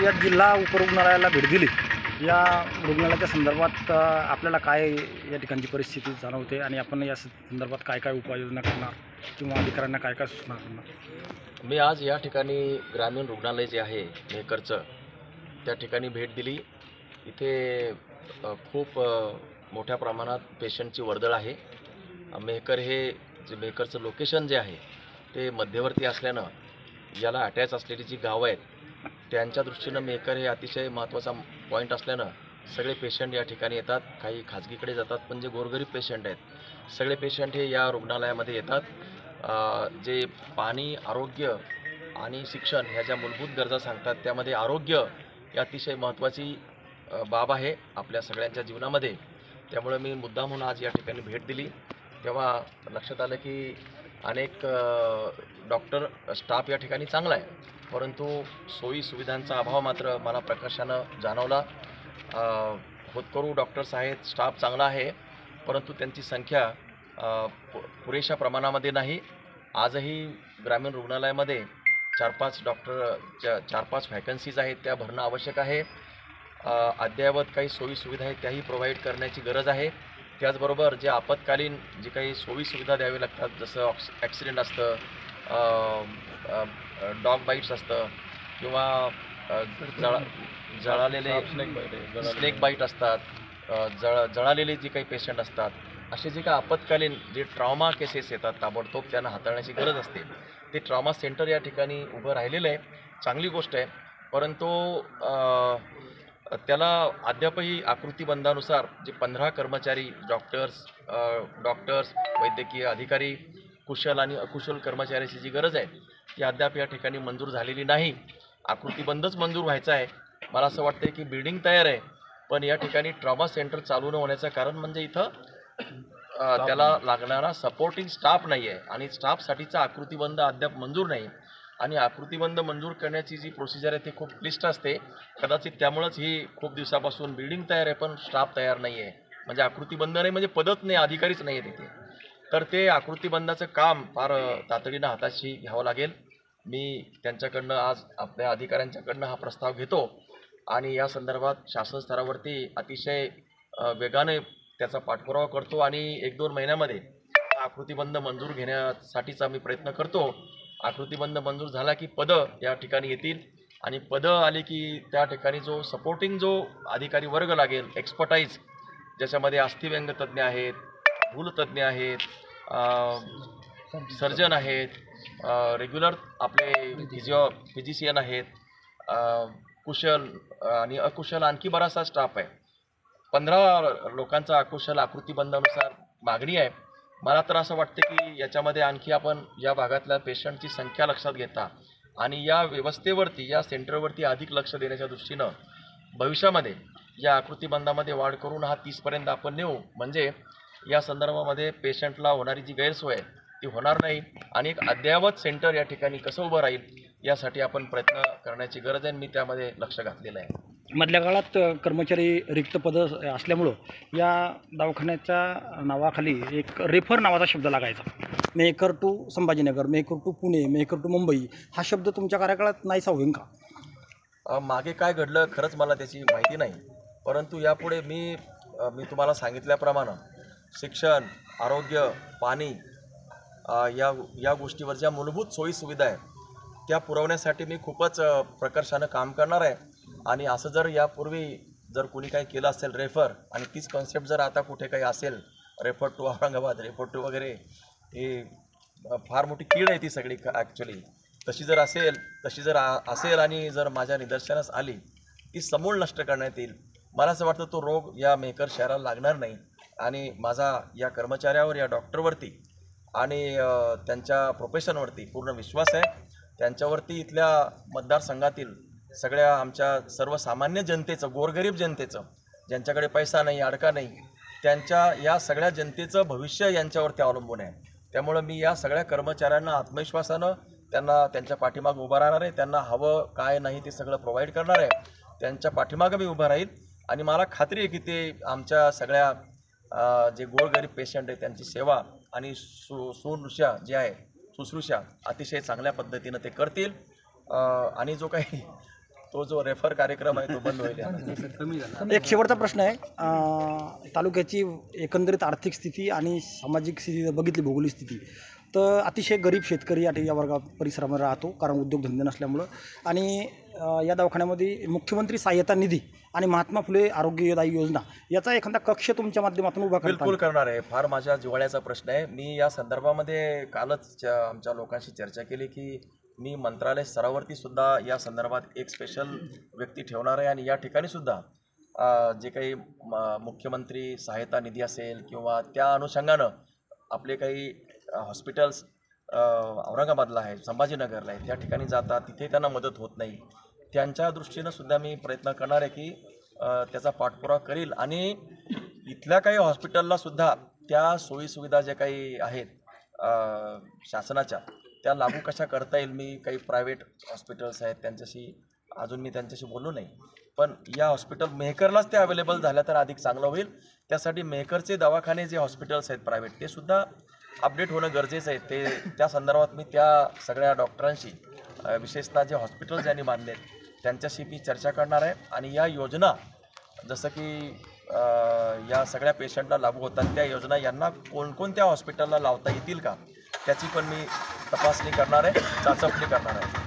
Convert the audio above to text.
या जिल्हा उपरुग्णालयाला भेट दिली, या रुग्णालयाच्या संदर्भात आपल्याला काय या ठिकाणची परिस्थिती जाणवते आणि आपण या संदर्भात काय काय उपाययोजना करणार किंवा अधिकाऱ्यांना काय काय सूचना करणार? मी आज या ठिकाणी ग्रामीण रुग्णालय जे आहे मेहकरचं, त्या ठिकाणी भेट दिली. इथे खूप मोठ्या प्रमाणात पेशंटची वर्दळ आहे. मेहकर हे जे मेहकरचं लोकेशन जे आहे ते मध्यवर्ती असल्यानं याला अटॅच असलेली जी गावं आहेत त्यांच्या दृष्टीनं मेहकर हे अतिशय महत्त्वाचा पॉईंट असल्यानं सगळे पेशंट या ठिकाणी येतात. काही खाजगीकडे जातात, पण जे गोरगरीब पेशंट आहेत सगळे पेशंट हे या रुग्णालयामध्ये येतात. जे पाणी, आरोग्य आणि शिक्षण ह्या ज्या मूलभूत गरजा सांगतात त्यामध्ये आरोग्य ही अतिशय महत्त्वाची बाब आहे आपल्या सगळ्यांच्या जीवनामध्ये. त्यामुळे मी मुद्दामहून आज या ठिकाणी भेट दिली. तेव्हा लक्षात आलं की अनेक डॉक्टर स्टाफ या ठिकाणी चांगला आहे, परंतु सोयी सुविधांचा अभाव मात्र मला प्रकर्षानं जाणवला. होतकरू डॉक्टर्स आहेत, स्टाफ चांगला आहे, परंतु त्यांची संख्या पुरेशा प्रमाणामध्ये नाही. आजही ग्रामीण रुग्णालयामध्ये 4-5 डॉक्टरच्या 4-5 व्हॅकन्सीज आहेत, त्या भरणं आवश्यक आहे. अद्ययावत काही सोयी सुविधा आहेत त्याही प्रोव्हाइड करण्याची गरज आहे. त्याचबरोबर जे आपत्कालीन जे काही सोयी सुविधा द्यावे लागतात, जसं ॲक्सिडेंट असतं, डॉग बाईट्स असतं किंवा जळालेले स्नेक बाईट असतात, जळालेले जे काही पेशंट असतात, असे जे काही आपत्कालीन जे ट्रॉमा केसेस येतात ताबडतोब त्यांना हाताळण्याची गरज असते. ते ट्रॉमा सेंटर या ठिकाणी उभं राहिलेलं आहे, चांगली गोष्ट आहे, परंतु त्याला अद्यापही आकृतिबंधानुसार जे 15 कर्मचारी डॉक्टर्स, वैद्यकीय अधिकारी, कुशल आणि अकुशल कर्मचाऱ्याची जी गरज आहे ती अद्याप या ठिकाणी मंजूर झालेली नाही. आकृतिबंधच मंजूर व्हायचा आहे. मला असं वाटतं की बिल्डिंग तयार आहे, पण या ठिकाणी ट्रॉमा सेंटर चालू न होण्याचं कारण म्हणजे इथं त्याला लागणारा सपोर्टिंग स्टाफ नाही आहे आणि स्टाफसाठीचा आकृतिबंध अद्याप मंजूर नाही. आणि आकृतिबंध मंजूर करण्याची जी प्रोसिजर आहे ती खूप क्लिष्ट असते. कदाचित त्यामुळंच ही खूप दिवसापासून बिल्डिंग तयार आहे पण स्टाफ तयार नाही आहे. म्हणजे आकृतिबंध नाही म्हणजे पदच नाही, अधिकारीच नाही आहे तिथे. तर ते आकृतिबंधाचं काम फार तातडीनं हाताशी घ्यावं लागेल. मी त्यांच्याकडनं आज आपल्या अधिकाऱ्यांच्याकडनं हा प्रस्ताव घेतो आणि या संदर्भात शासन स्तरावरती अतिशय वेगाने त्याचा पाठपुरावा करतो आणि 1-2 महिन्यामध्ये आकृतिबंध मंजूर घेण्यासाठीचा मी प्रयत्न करतो. आकृतिबंध मंजूर झाला की पदं या ठिकाणी येतील आणि पदं आली की त्या ठिकाणी जो सपोर्टिंग जो अधिकारी वर्ग लागेल, एक्सपर्टाईज, ज्याच्यामध्ये अस्थिव्यंगतज्ञ आहेत, भूलतज्ञ आहेत, सर्जन आहेत, रेग्युलर आपले फिजिशियन आहेत, कुशल आणि अकुशल आणखी बराचसा स्टाफ आहे. 15 लोकांचा अकुशल आकृतिबंधानुसार मागणी आहे. मला तर असं वाटतं की याच्यामध्ये आणखी आपण या भागातल्या पेशंटची संख्या लक्षात घेता आणि या व्यवस्थेवरती, या सेंटरवरती अधिक लक्ष देण्याच्या दृष्टीनं भविष्यामध्ये या आकृतिबंधामध्ये वाढ करून हा 30पर्यंत आपण नेऊ. म्हणजे या संदर्भामध्ये पेशंटला होणारी जी गैरसोय आहे ती होणार नाही आणि एक अद्ययावत सेंटर या ठिकाणी कसं उभं राहील यासाठी आपण प्रयत्न करण्याची गरज आहे. मी त्यामध्ये लक्ष घातलेलं आहे. मधल्या काळात कर्मचारी रिक्त पदं असल्यामुळं या दवाखान्याच्या नावाखाली एक रेफर नावाचा शब्द लागायचा. Mehkar to Sambhajinagar, Mehkar to Pune, Mehkar to Mumbai, हा शब्द तुमच्या कार्यकाळात नाहीसा होईल का? मागे काय घडलं खरंच मला त्याची माहिती नाही, परंतु यापुढे मी तुम्हाला सांगितल्याप्रमाणे शिक्षण, आरोग्य, पाणी या गोष्टीवर ज्या मूलभूत सोयी सुविधा आहेत त्या पुरवण्यासाठी मी खूपच प्रकर्षानं काम करणार आहे. आणि असं जर यापूर्वी जर कोणी काही केलं असेल रेफर, आणि तीच कॉन्सेप्ट जर आता कुठे काही असेल, refer to Aurangabad, refer to वगैरे, ही फार मोठी कीड आहे ती सगळी ॲक्च्युली. तशी जर असेल आणि जर माझ्या निदर्शनास आली ती समूळ नष्ट करण्यात येईल. मला असं वाटतं तो रोग या मेहकर शहराला लागणार नाही आणि माझा या कर्मचाऱ्यावर, या डॉक्टरवरती आणि त्यांच्या प्रोफेशनवरती पूर्ण विश्वास आहे. त्यांच्यावरती इथल्या मतदारसंघातील सगळ्या आमच्या सर्वसामान्य जनतेचं, गोरगरीब जनतेचं, ज्यांच्याकडे पैसा नाही, अडका नाही, त्यांच्या या सगळ्या जनतेचं भविष्य यांच्यावरती अवलंबून आहे. त्यामुळं मी या सगळ्या कर्मचाऱ्यांना आत्मविश्वासानं त्यांच्या पाठीमागं उभं राहणार आहे. त्यांना हवं काय नाही ते सगळं प्रोव्हाइड करणार आहे. त्यांच्या पाठीमागं मी उभं राहील आणि मला खात्री आहे की ते आमच्या सगळ्या जे गोरगरीब पेशंट आहे त्यांची सेवा आणि शुश्रूषा अतिशय चांगल्या पद्धतीनं ते करतील. आणि जो काही तो जो रेफर कार्यक्रम आहे तो बंद होईल यानंतर. एक शेवटचा प्रश्न आहे, तालुक्याची एकंदरीत आर्थिक स्थिती आणि सामाजिक स्थिती जर बघितली, भौगोलिक स्थिती, तर अतिशय गरीब शेतकरी या वर्गा परिसरामध्ये राहतो, कारण उद्योगधंदे नसल्यामुळं. आणि या दवाखान्यामध्ये मुख्यमंत्री सहाय्यता निधी आणि महात्मा फुले आरोग्यदायी योजना याचा एखादा कक्ष तुमच्या माध्यमातून उभा करता बिलकुल करणार आहे. फार माझ्या जिव्हाळ्याचा प्रश्न आहे. मी या संदर्भामध्ये कालच आमच्या लोकांशी चर्चा केली की मी मंत्रालय स्तरावरती सुद्धा या संदर्भात एक स्पेशल व्यक्ती ठेवणार आहे. आणि या ठिकाणी सुद्धा जे काही मुख्यमंत्री सहायता निधी असेल किंवा त्या अनुषंगानं आपले काही हॉस्पिटल्स औरंगाबादला आहे, संभाजीनगरला आहे, त्या ठिकाणी जातात, तिथे त्यांना मदत होत नाही, त्यांच्या दृष्टीनं सुद्धा मी प्रयत्न करणार आहे की त्याचा पाठपुरावा करील. आणि इथल्या काही हॉस्पिटलला सुद्धा त्या सोयीसुविधा ज्या काही आहेत शासनाच्या, त्या लागू कशा करता येईल. मी काही प्रायव्हेट हॉस्पिटल्स आहेत अजून मी त्यांच्याशी बोललो नाही, पण या हॉस्पिटल मेहकरलाच ते अवेलेबल झाल्या तर अधिक चांगलं होईल. त्यासाठी मेहकरचे दवाखाने जे हॉस्पिटल्स आहेत प्रायव्हेट, ते सुद्धा अपडेट होणं गरजेचं आहे. त्या संदर्भात मी त्या सगळ्या डॉक्टरांशी, विशेषतः जे हॉस्पिटल्स ज्यांनी बांधले त्यांच्याशी मी चर्चा करणार आहे. आणि या योजना जसं की या सगळ्या पेशंटला लागू होतात, त्या योजना यांना कोणकोणत्या हॉस्पिटलला लावता येतील का, त्याची पण मी तपासणी करणार आहे, चाचपणी करणार आहे.